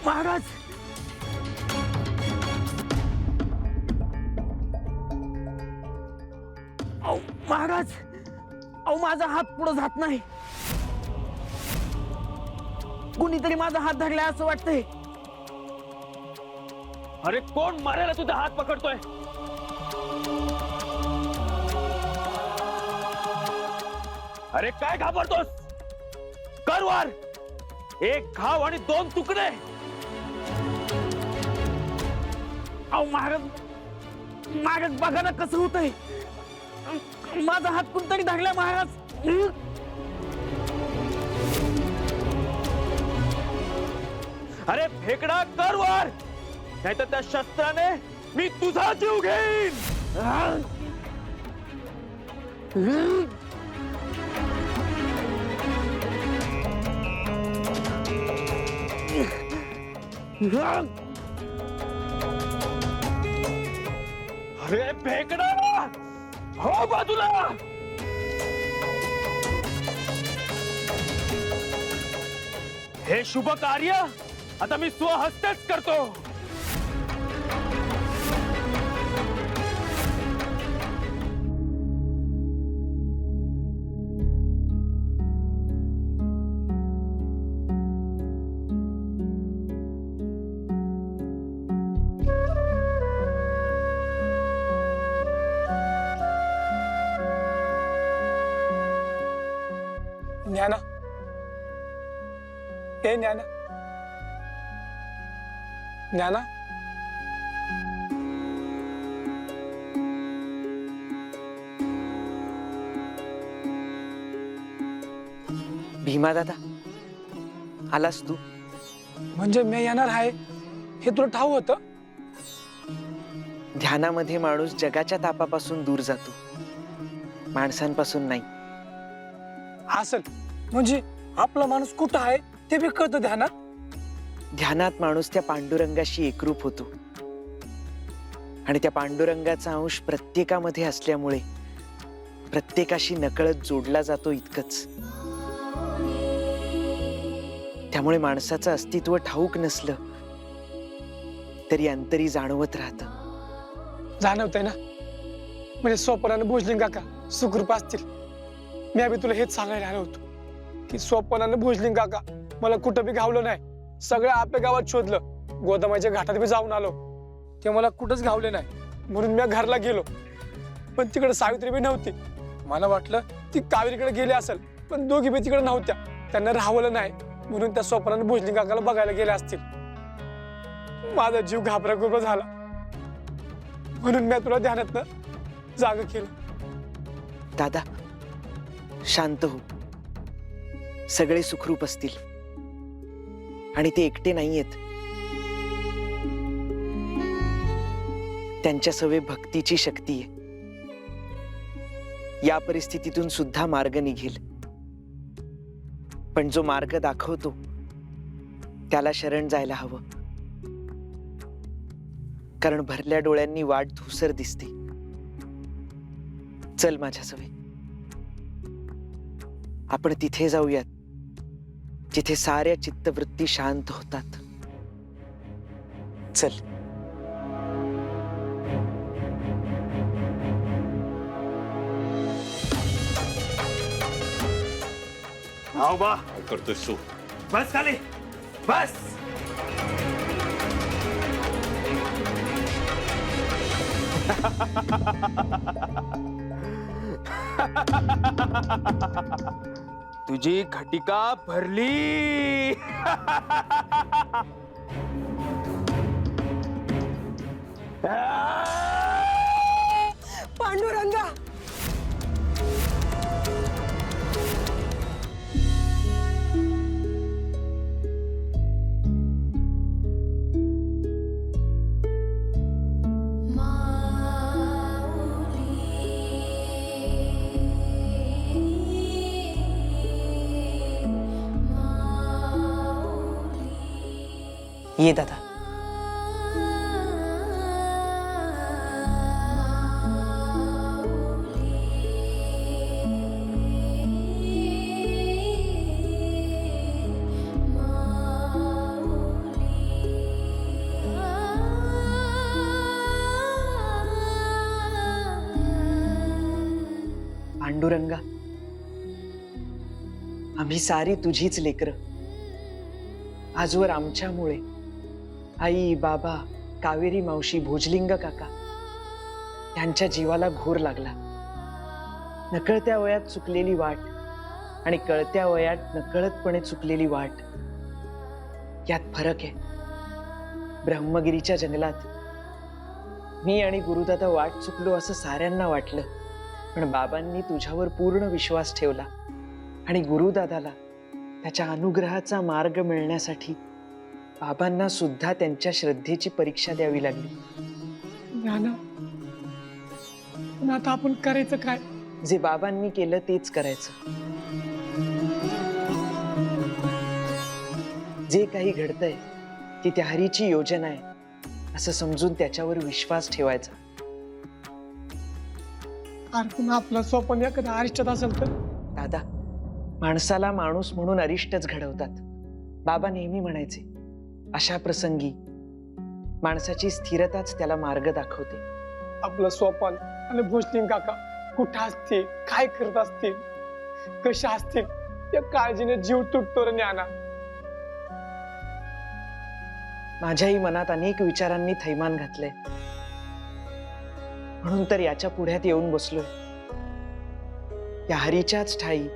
महाराज अहो महाराज, अहो माझा हात पुढे जात नाही. कुणीतरी माझा हात धरलाय असं वाटतंय. अरे कोण मारायला तुझा हात पकडतोय? अरे काय घाबरतोस? कर वार. एक घाव आणि दोन तुकडे. अहो महाराज, महाराज बघा ना कसं होतंय. माझा हात कुणतरी धरलाय महाराज. अरे फेकडा कर वार, नाहीतर त्या शस्त्राने मी तुझा जीव घेईन. अरे फेकडा हो बाजूला. हे शुभ कार्य आता मी स्वहस्तेच करतो. ज्ञाना, ए ज्ञाना, ज्ञाना. भीमा दादा, आलास तू? म्हणजे मी येणार आहे हे तुला ठाऊक होतं? ध्यानामध्ये माणूस जगाच्या तापापासून दूर जातो, माणसांपासून नाही. असेल म्हणजे आपला माणूस कुठं आहे ते बी कळतं ध्यानात. ध्यानात माणूस त्या पांडुरंगाशी एकरूप होतो आणि त्या पांडुरंगाचा अंश प्रत्येकामध्ये असल्यामुळे प्रत्येकाशी नकळत जोडला जातो इतकंच. त्यामुळे माणसाचं अस्तित्व ठाऊक नसलं तरी अंतरी जाणवत राहतं. जाणवतंय ना? म्हणजे स्वप्नाने भोजलिंग काका सुखरूप असतील. मी अभि तुला हेच सांगायला आलो होतो की स्वप्नाने भोजलिंग काका मला कुठं बी गावलं नाही. सगळं आपल्या गावात शोधलं, गोदामाच्या घाटात बी जाऊन आलो, ते मला कुठंच गावले नाही. म्हणून मी घरला गेलो, पण तिकडे सावित्री बी नव्हती. मला वाटलं ती कावेरीकडे गेली असेल, पण दोघी बी तिकडे नव्हत्या. त्यांना राहवलं नाही म्हणून त्या स्वप्नाने भोजलिंग काकाला बघायला गेले असतील. माझा जीव घाबरा झाला म्हणून मी तुला ध्यानातनं जाग केलं. दादा शांत हो, सगळे सुखरूप असतील आणि ते एकटे नाहीयेत. त्यांच्या सवय भक्तीची शक्ती आहे. या परिस्थितीतून सुद्धा मार्ग निघेल, पण जो मार्ग दाखवतो त्याला शरण जायला हवं. कारण भरल्या डोळ्यांनी वाट धूसर दिसते. चल माझ्या सवय, आपण तिथे जाऊयात जिथे साऱ्या चित्तवृत्ती शांत होतात. चल. आओ बा. करतोस तू? बस खाली बस. तुझी घटिका भरली. पांडुरंगा, ये दादा. पांडुरंगा, आम्ही सारी तुझीच लेकरं. आजवर आमच्यामुळे आई, बाबा, कावेरी मावशी, भोजलिंग काका यांच्या जीवाला घोर लागला. नकळत्या वयात चुकलेली वाट आणि कळत्या वयात नकळतपणे चुकलेली वाट, यात फरक आहे. ब्रह्मगिरीच्या जंगलात मी आणि गुरुदादा वाट चुकलो असं साऱ्यांना वाटलं, पण बाबांनी तुझ्यावर पूर्ण विश्वास ठेवला आणि गुरुदादाला त्याच्या अनुग्रहाचा मार्ग मिळण्यासाठी बाबांना सुद्धा त्यांच्या श्रद्धेची परीक्षा द्यावी लागली. ज्ञाना, पण आता आपण करायचं काय? जे बाबांनी केलं तेच करायचं. जे काही घडतंय ती त्या हरीची योजना आहे असं समजून त्याच्यावर विश्वास ठेवायचा. अरे पण आपलं स्वप्न एखादा अरिष्टात असेल तर? दादा, माणसाला माणूस म्हणून अरिष्टच घडवतात. बाबा नेहमी म्हणायचे, अशा प्रसंगी माणसाची स्थिरताच त्याला मार्ग दाखवते. आपलं स्वप्न आणि भोसलिंग काका कुठं असतील, काय करत असतील, कशा असतील, या काळजीने जीव तुटतो रे ज्ञाना. माझ्याही मनात अनेक विचारांनी थैमान घातलंय, म्हणून तर याच्या पुढ्यात येऊन बसलोय. या हरीच्याच ठाई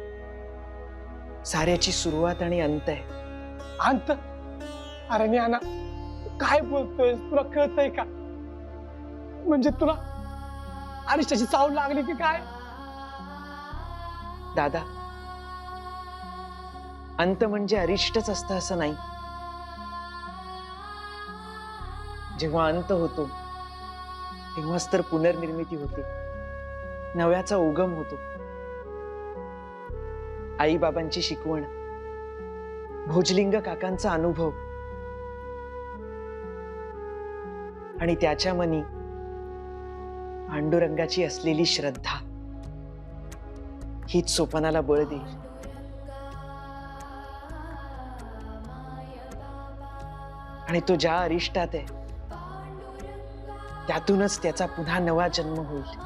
साऱ्याची सुरुवात आणि अंत आहे. अंत? अरे ज्ञाना, काय बोलतोय? तुला कळतंय का? म्हणजे तुला अरिष्टाची चाव लागली की काय? दादा, अंत म्हणजे अरिष्टच असतं असं नाही. जेव्हा अंत होतो तेव्हाच तर पुनर्निर्मिती होते, नव्याचा उगम होतो. आई बाबांची शिकवण, भोजलिंग काकांचा अनुभव आणि त्याच्या मनी पांडुरंगाची असलेली श्रद्धा हीच सोपानाला बळ देईल. आणि तो ज्या अरिष्टात आहे त्यातूनच त्याचा पुन्हा नवा जन्म होईल.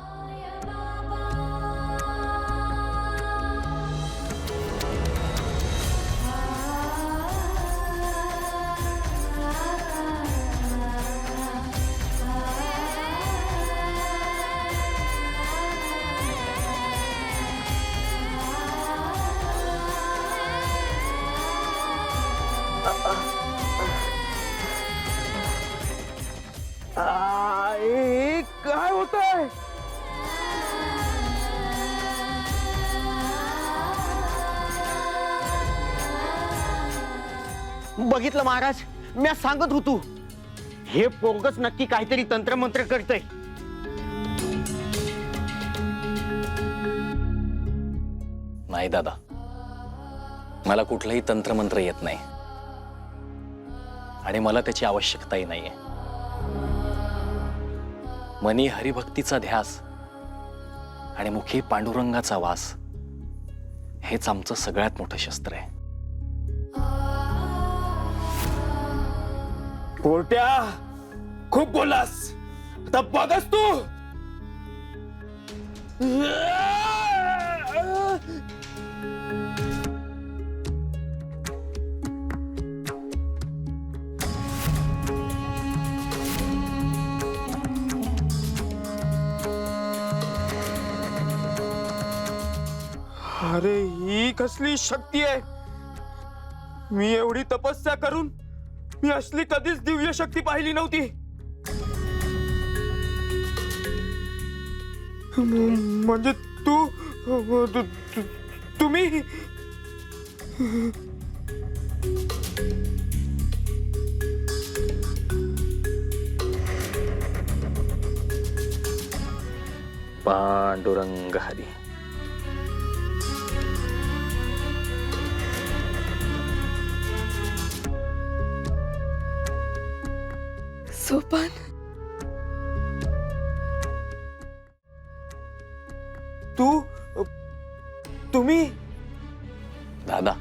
काय होतंय? बघितलं महाराज, मी सांगत होतो हे पोरगच नक्की काहीतरी तंत्रमंत्र करतय. नाही दादा, मला कुठलंही तंत्रमंत्र येत नाही आणि मला त्याची आवश्यकताही नाहीये. मनी हरिभक्तीचा ध्यास आणि मुखी पांडुरंगाचा वास हेच आमचं सगळ्यात मोठं शस्त्र आहे. कोर्ट्या, खूप बोलास, आता बघस तू. अरे ही कसली शक्ती आहे? मी एवढी तपस्या करून मी असली कधीच दिव्य शक्ती पाहिली नव्हती. म्हणजे तुम्ही पांडुरंग हरी. सोपान, तुम्ही दादा,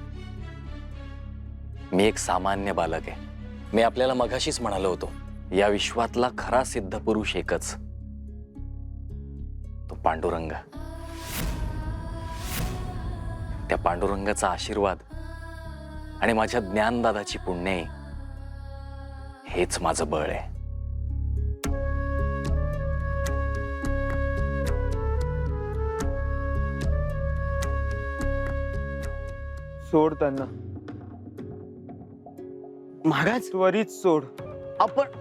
मी एक सामान्य बालक आहे. मी आपल्याला मघाशीच म्हणालो होतो, या विश्वातला खरा सिद्ध पुरुष एकच, तो पांडुरंग. त्या पांडुरंगाचा आशीर्वाद आणि माझ्या ज्ञानदादाची पुण्य हेच माझं बळ आहे. सोड त्यांना, महाराज त्वरित सोड. आपण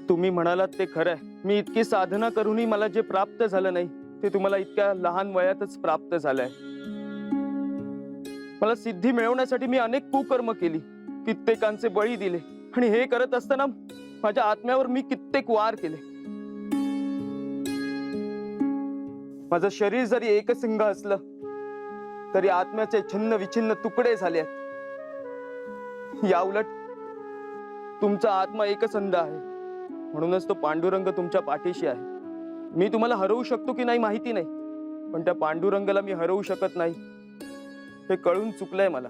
तुम्ही म्हणालात ते खरं आहे. मी इतकी साधना करूनही मला जे प्राप्त झालं नाही ते तुम्हाला इतक्या लहान वयातच प्राप्त झालंय. मला सिद्धी मिळवण्यासाठी मी अनेक कुकर्म केली, कित्येकांचे बळी दिले, आणि हे करत असताना माझ्या आत्म्यावर मी कित्येक वार केले. माझं शरीर जरी एकसिंग असलं तरी आत्म्याचे छिन्न विछिन्न तुकडे झाले आहेत. या उलट तुमचा आत्मा एकसंध आहे, म्हणूनच तो पांडुरंग तुमच्या पाठीशी आहे. मी तुम्हाला हरवू शकतो की नाही माहिती नाही, पण त्या पांडुरंगाला मी हरवू शकत नाही हे कळून चुकलंय मला.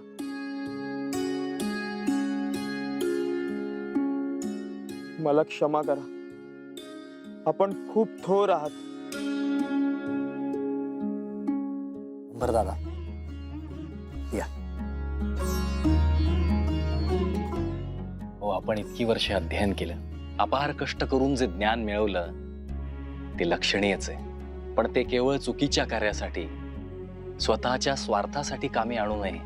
मला क्षमा करा. आपण खूप थोर आहात. बरं दादा, या. हो, आपण इतकी वर्षे अध्ययन केलं, अपार कष्ट करून जे ज्ञान मिळवलं ते लक्षणीयच आहे, पण ते केवळ चुकीच्या कार्यासाठी, स्वतःच्या स्वार्थासाठी कामी आणू नये.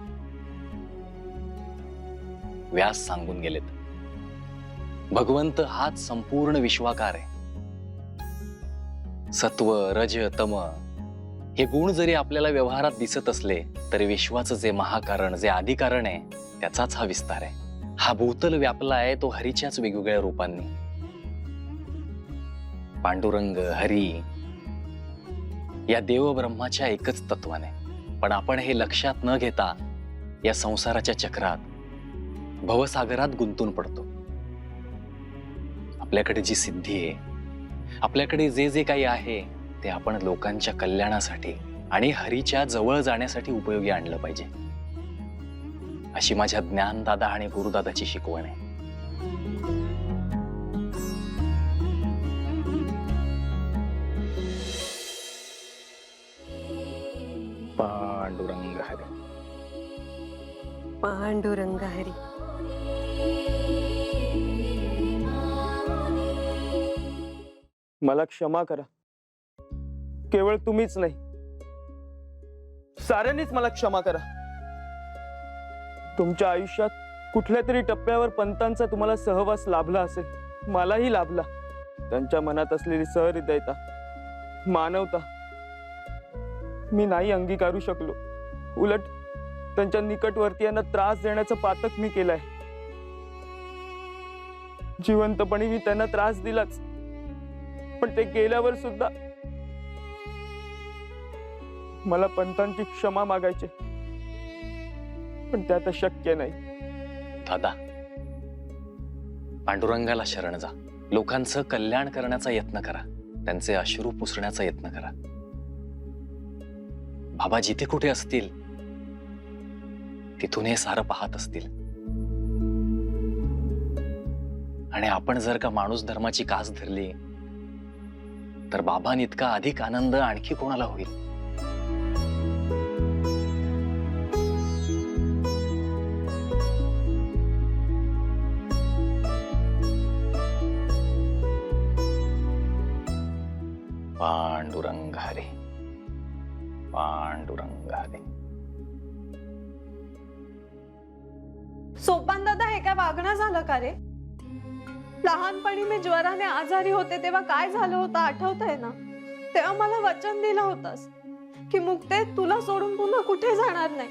व्यास सांगून गेलेत, भगवंत हाच संपूर्ण विश्वाकार आहे. सत्व, रज, तम हे गुण जरी आपल्याला व्यवहारात दिसत असले तरी विश्वाचं जे महाकारण, जे आदिकारण आहे, त्याचाच हा विस्तार आहे. हा भूतल व्यापला आहे तो हरीच्याच वेगवेगळ्या रूपांनी. पांडुरंग, हरी या देव ब्रह्माच्या एकच तत्वाने. पण आपण हे लक्षात न घेता या संसाराच्या चक्रात, भवसागरात गुंतून पडतो. आपल्याकडे जी सिद्धी आहे, आपल्याकडे जे जे काही आहे ते आपण लोकांच्या कल्याणासाठी आणि हरीच्या जवळ जाण्यासाठी उपयोगी आणलं पाहिजे, अशी माझ्या ज्ञानदादा आणि गुरुदादाची शिकवण आहे. पांडुरंग हरी. पांडुरंग हरी. मला क्षमा करा. केवळ तुम्हीच नाही, साऱ्यांनीच मला क्षमा करा. तुमच्या आयुष्यात कुठल्या तरी टप्प्यावर पंतांचा तुम्हाला सहवास लाभला असेल, मलाही लाभला. त्यांच्या मनात असलेली सहृदयता, मानवता मी नाही अंगीकारू शकलो. उलट त्यांच्या निकटवर्तीयांना त्रास देण्याचं पातक मी केलंय. जिवंतपणी मी त्यांना त्रास दिलाच, पण ते गेल्यावर सुद्धा मला पंतांची क्षमा मागायचे, पण ते आता शक्य नाही. दादा, पांडुरंगाला शरण जा. लोकांचं कल्याण करण्याचा यत्न करा, त्यांचे अश्रू पुसण्याचा यत्न करा. बाबा जिथे कुठे असतील तिथून हे सारं पाहत असतील. आणि आपण जर का माणूस धर्माची कास धरली तर बाबांइतका अधिक आनंद आणखी कोणाला होईल. पांडुरंग हरी. पांडुरंग हरी. सोपान दादा, हे काय वागणं झालं का रे? लहानपणी मी ज्वराने आजारी होते तेव्हा काय झालं होतं आठवतंय ना? तेव्हा मला वचन दिलं होतंस की मुक्ते, तुला सोडून पुन्हा कुठे जाणार नाही.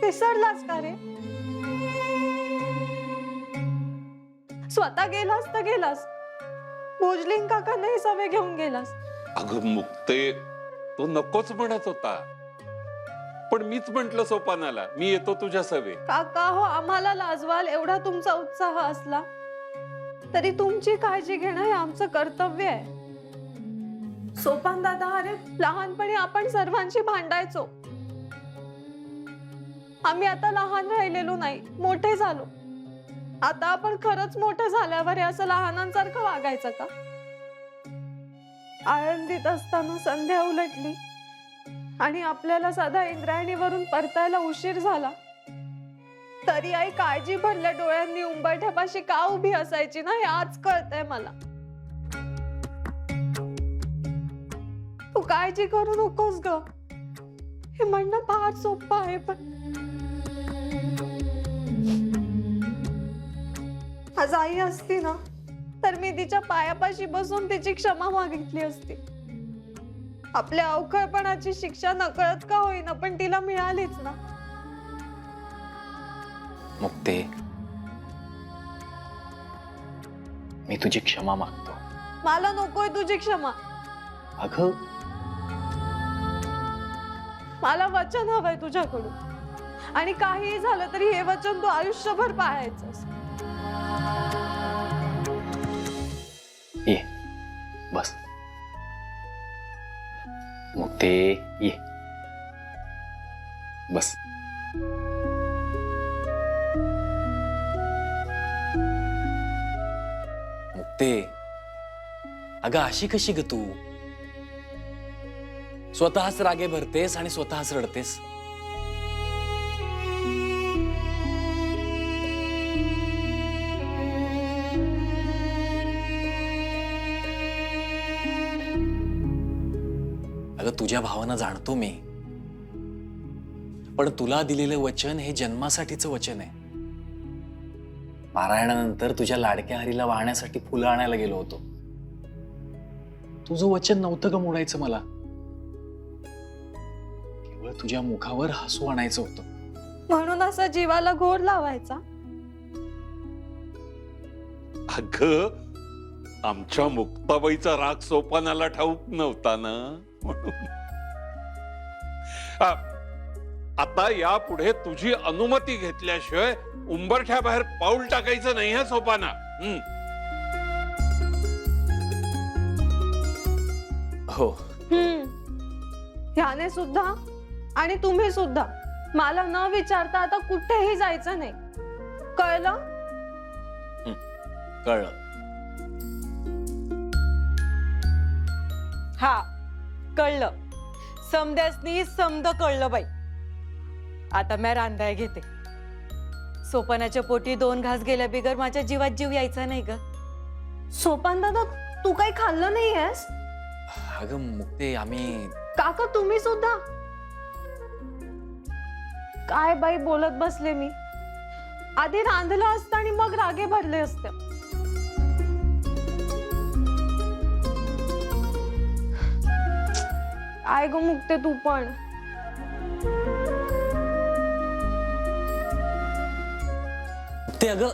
विसरलास का रे? स्वतः गेलास तर गेलास, भोजलिंग काकांनाही सवय घेऊन गेलास. अगं मुक्ते, तो नकोच म्हणत होता, पण मीच म्हंटल सोपानाला मी येतो तुझ्या सवे. काका हो, आम्हाला लाजवाल एवढा तुमचा उत्साह असला तरी तुमची काळजी घेणं हे आमचं कर्तव्य आहे. सोपान दादा, अरे लहानपणी आपण सर्वांशी भांडायचो. आम्ही आता लहान राहिलेलो नाही, मोठे झालो. आता आपण खरंच मोठे झाल्यावर हे असं लहानांसारखं वागायचं का? आळंदीत असताना संध्या उलटली आणि आपल्याला साधा इंद्रायणीवरून परतायला उशीर झाला तरी आई काळजी भरल्या डोळ्यांनी उंबरठ्यापाशी का उभी असायची ना, हे आज कळतंय मला. तू काळजी करू नकोस ग, हे म्हणणं फार सोपं आहे, पण आज आई असती ना तर मी तिच्या पायापाशी बसून तिची क्षमा मागितली असती. आपल्या अवखळपणाची शिक्षा नकळत का होईना पण तिला मिळालीच ना. मुक्ते, मी तुझी क्षमा मागतो. मला नकोय तुझी क्षमा. अगं, मला वचन हवंय तुझ्याकडून, आणि काहीही झालं तरी हे वचन तू आयुष्यभर पाळायचंस. ये बस. मुक्ते, ये बस. मुक्ते, अगं अशी कशी ग तू? स्वतःच रागे भरतेस आणि स्वतःच रडतेस. अगं तुझ्या भावना जाणतो मी, पण तुला दिलेलं वचन हे जन्मासाठीचं वचन आहे. पारायणानंतर तुझ्या लाडक्या हरीला वाहण्यासाठी फुलं आणायला गेलो होतो. तुझं वचन नव्हतं का मोडायचं मला? केवळ तुझ्या मुखावर हसू आणायचं होतं. म्हणून असा जीवाला घोर लावायचा? अगं, आमच्या मुक्ताबाईचा राग सोपानाला ठाऊक नव्हता ना, म्हणून. आता यापुढे तुझी अनुमती घेतल्याशिवाय उंबरठ्याबाहेर पाऊल टाकायचं नाही हा सोपाना. हो. ह्याने सुद्धा आणि तुम्ही सुद्धा मला न विचारता आता कुठेही जायचं नाही, कळलं? कळलं. हा, कळलं. समद्यासनी समद कळलं बाई. आता मी रांधाय घेते. सोपानाच्या पोटी 2 घास गेल्या बिगर माझ्या जीवात जीव यायचा नाही ग. सोपान दादा, तू काही खाल्लं नाहीयेस? अगं मुक्ते, आम्ही काका तुम्ही सुद्धा? काय बाई बोलत बसले मी. आधी रांधलं असतं आणि मग रागे भरले असते. काय ग मुक्ते तू पण? ते अगं